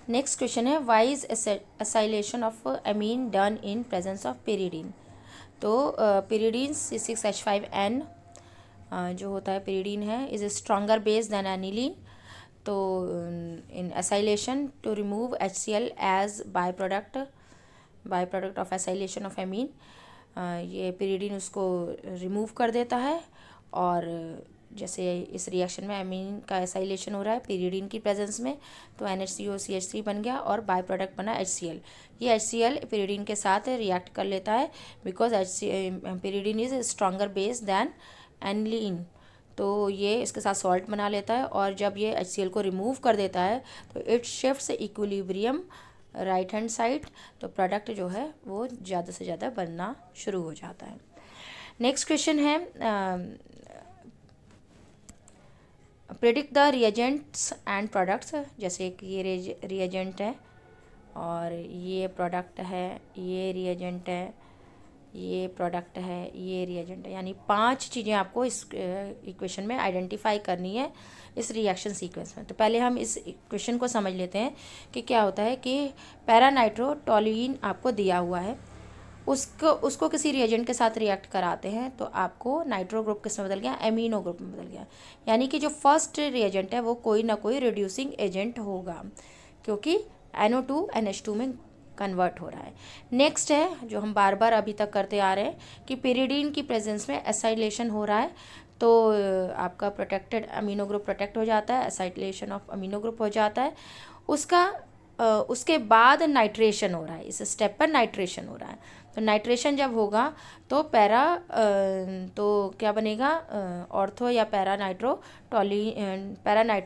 Next question है why is acylation of amine done in presence of pyridine. तो pyridine C6H5N जो होता है पेरिडीन है is stronger base than aniline. तो in acylation to remove HCl as by product of acylation of amine, ये pyridine उसको remove कर देता है। और जैसे इस रिएक्शन में एमीन का एसाइलेशन हो रहा है पेरिडीन की प्रेजेंस में, तो NHCOCH3 बन गया और बाय प्रोडक्ट बना HCl। ये HCl पेरिडीन के साथ रिएक्ट कर लेता है because pyridine is stronger base than aniline. तो ये इसके साथ सॉल्ट बना लेता है और जब ये HCl को रिमूव कर देता है तो it shifts equilibrium right hand side, तो प्रोडक्ट जो है वो ज़्यादा से ज़्यादा बनना शुरू हो जाता है। नेक्स्ट क्वेश्चन है predict the reagents and products. जैसे कि ये रिएजेंट है और ये प्रोडक्ट है, ये रिएजेंट है, ये प्रोडक्ट है, ये रिएजेंट है, यानी 5 चीज़ें आपको इस इक्वेशन में आइडेंटिफाई करनी है इस रिएक्शन सीक्वेंस में। तो पहले हम इस इक्वेशन को समझ लेते हैं कि क्या होता है कि पैरानाइट्रोटोलुइन आपको दिया हुआ है, उसको किसी रिएजेंट के साथ रिएक्ट कराते हैं तो आपको नाइट्रो ग्रुप किस में बदल गया, एमिनो ग्रुप में बदल गया। यानी कि जो फर्स्ट रिएजेंट है वो कोई ना कोई रिड्यूसिंग एजेंट होगा क्योंकि NO2 NH2 में कन्वर्ट हो रहा है। नेक्स्ट है जो हम बार बार अभी तक करते आ रहे हैं कि पेरिडीन की प्रेजेंस में एसाइलेशन हो रहा है तो आपका प्रोटेक्टेड अमीनो ग्रुप प्रोटेक्ट हो जाता है, एसाइलेशन ऑफ अमीनो ग्रुप हो जाता है। उसके बाद नाइट्रेशन हो रहा है, इस स्टेप पर नाइट्रेशन हो रहा है। तो नाइट्रेशन जब होगा तो तो क्या बनेगा, ऑर्थो या पैरानाइट्रो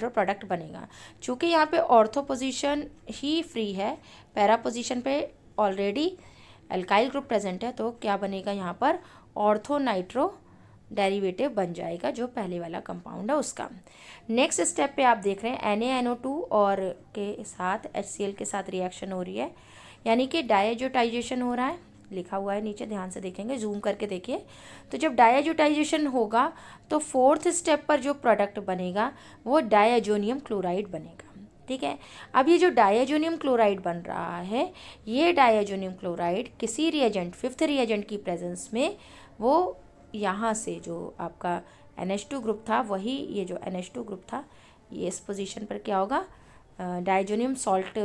प्रोडक्ट बनेगा। चूँकि यहाँ पे ऑर्थो पोजीशन ही फ्री है, पैरा पोजीशन पे ऑलरेडी एल्काइल ग्रुप प्रेजेंट है, तो क्या बनेगा यहाँ पर ऑर्थो नाइट्रो डेरिवेटिव बन जाएगा जो पहले वाला कंपाउंड है उसका। नेक्स्ट स्टेप पे आप देख रहे हैं NaNO2 और के साथ HCl के साथ रिएक्शन हो रही है, यानी कि डायजोटाइजेशन हो रहा है, लिखा हुआ है नीचे, ध्यान से देखेंगे, जूम करके देखिए। तो जब डायजोटाइजेशन होगा तो 4th स्टेप पर जो प्रोडक्ट बनेगा वो डायजोनियम क्लोराइड बनेगा। ठीक है, अब ये जो डायजोनियम क्लोराइड बन रहा है, ये डायजोनियम क्लोराइड किसी रिएजेंट 5th रिएजेंट की प्रेजेंस में वो यहाँ से जो आपका NH2 ग्रुप था, वही ये जो NH2 ग्रुप था ये इस पोजीशन पर क्या होगा, डायजोनियम सॉल्ट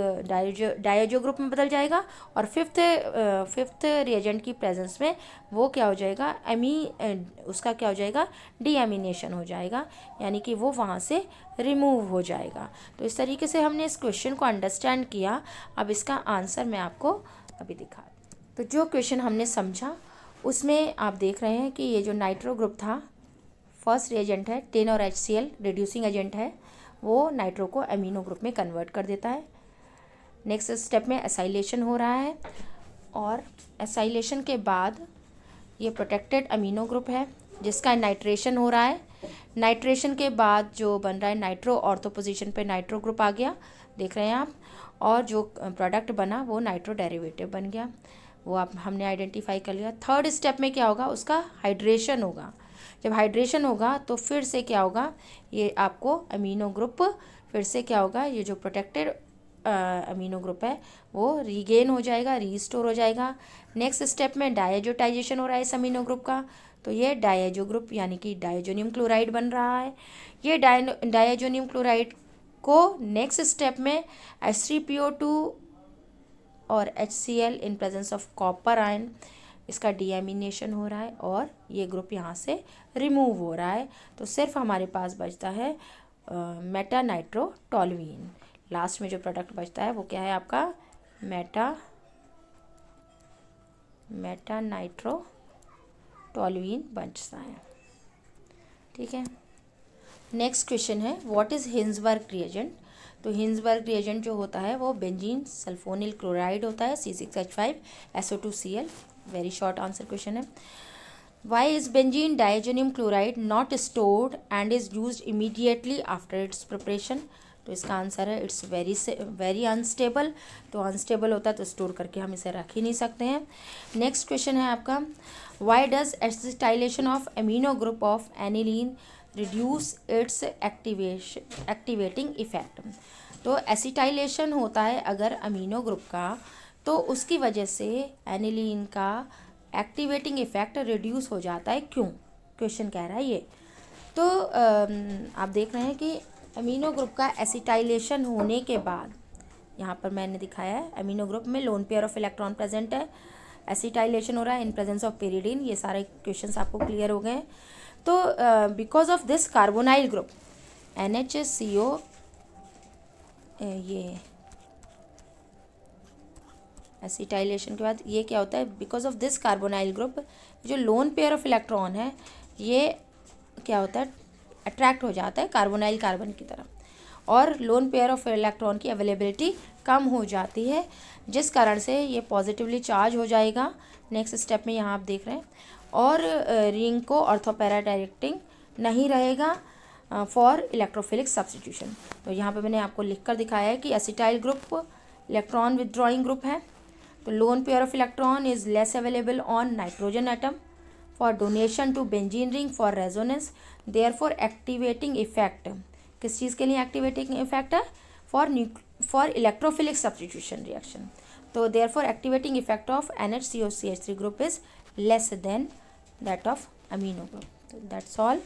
डायजो ग्रुप में बदल जाएगा और फिफ्थ रिएजेंट की प्रेजेंस में वो क्या हो जाएगा, उसका क्या हो जाएगा, डीएमिनेशन हो जाएगा, यानी कि वो वहाँ से रिमूव हो जाएगा। तो इस तरीके से हमने इस क्वेश्चन को अंडरस्टैंड किया। अब इसका आंसर मैं आपको अभी दिखा दूँ। तो जो क्वेश्चन हमने समझा उसमें आप देख रहे हैं कि ये जो नाइट्रो ग्रुप था, फर्स्ट रिएजेंट है टेन और HCl रिड्यूसिंग एजेंट है, वो नाइट्रो को अमीनो ग्रुप में कन्वर्ट कर देता है। नेक्स्ट स्टेप में एसाइलेशन हो रहा है और एसाइलेशन के बाद ये प्रोटेक्टेड अमीनो ग्रुप है जिसका नाइट्रेशन हो रहा है। नाइट्रेशन के बाद जो बन रहा है नाइट्रो ऑर्थो पोजीशन पे नाइट्रो ग्रुप आ गया, देख रहे हैं आप, और जो प्रोडक्ट बना वो नाइट्रो डेरिवेटिव बन गया, वो आप हमने आइडेंटिफाई कर लिया। 3rd स्टेप में क्या होगा, उसका हाइड्रेशन होगा। जब हाइड्रेशन होगा तो फिर से क्या होगा, ये आपको अमीनो ग्रुप फिर से क्या होगा, ये जो प्रोटेक्टेड अमीनो ग्रुप है वो रीगेन हो जाएगा, रीस्टोर हो जाएगा। नेक्स्ट स्टेप में डायजोटाइजेशन हो रहा है इस अमीनो ग्रुप का, तो ये डायजो ग्रुप यानी कि डायजोनियम क्लोराइड बन रहा है। ये डायजोनियम क्लोराइड को नेक्स्ट स्टेप में H3PO2 और HCl in presence of copper ion, इसका डीएमिनेशन हो रहा है और ये ग्रुप यहाँ से रिमूव हो रहा है। तो सिर्फ हमारे पास बचता है मेटानाइट्रोटोलुइन। लास्ट में जो प्रोडक्ट बचता है वो क्या है आपका, मेटानाइट्रोटोलुइन बचता है। ठीक है, नेक्स्ट क्वेश्चन है व्हाट इज़ हिंसबर्ग रिएजेंट। तो हिंसबर्ग रिएजेंट जो होता है वो बेंजीन सल्फोनिल क्लोराइड होता है, C6H5SO2Cl। Very short answer question है। Why is benzene diazonium chloride not stored and is used immediately after its preparation. तो इसका आंसर है इट्स वेरी अनस्टेबल। तो अनस्टेबल होता है तो स्टोर करके हम इसे रख ही नहीं सकते हैं। नेक्स्ट क्वेश्चन है आपका why does acetylation of amino group of aniline reduce it's activating effect. तो एसिटाइलेशन होता है अगर अमीनो ग्रुप का, तो उसकी वजह से एनिलीन का एक्टिवेटिंग इफेक्ट रिड्यूस हो जाता है। क्यों, क्वेश्चन कह रहा है ये। तो आप देख रहे हैं कि अमीनो ग्रुप का एसिटाइलेशन होने के बाद, यहाँ पर मैंने दिखाया है अमीनो ग्रुप में loan pair of electron present है, एसिटाइलेशन हो रहा है इन प्रेजेंस ऑफ पेरिडीन। ये सारे क्वेश्चंस आपको क्लियर हो गए हैं। तो because of this carbonyl group NHCO, ये एसिटाइलेशन के बाद ये क्या होता है, because of this carbonyl group, जो लोन पेयर ऑफ इलेक्ट्रॉन है ये क्या होता है, अट्रैक्ट हो जाता है कार्बोनाइल कार्बन की तरफ, और लोन पेयर ऑफ इलेक्ट्रॉन की अवेलेबिलिटी कम हो जाती है, जिस कारण से ये पॉजिटिवली चार्ज हो जाएगा। नेक्स्ट स्टेप में यहाँ आप देख रहे हैं, और रिंग को ऑर्थोपैरा डायरेक्टिंग नहीं रहेगा फॉर इलेक्ट्रोफिलिक सब्स्टिट्यूशन। तो यहाँ पे मैंने आपको लिख कर दिखाया है कि acetyl group electron withdrawing group है, तो lone pair of electron is less available on nitrogen atom for donation to benzene ring for resonance, therefore activating effect किस चीज़ के लिए एक्टिवेटिंग इफेक्ट है, फॉर इलेक्ट्रोफिलिक सब्स्टिट्यूशन रिएक्शन। तो therefore activating effect of NHCOCH3 group is less than that of amino group. तो that's all.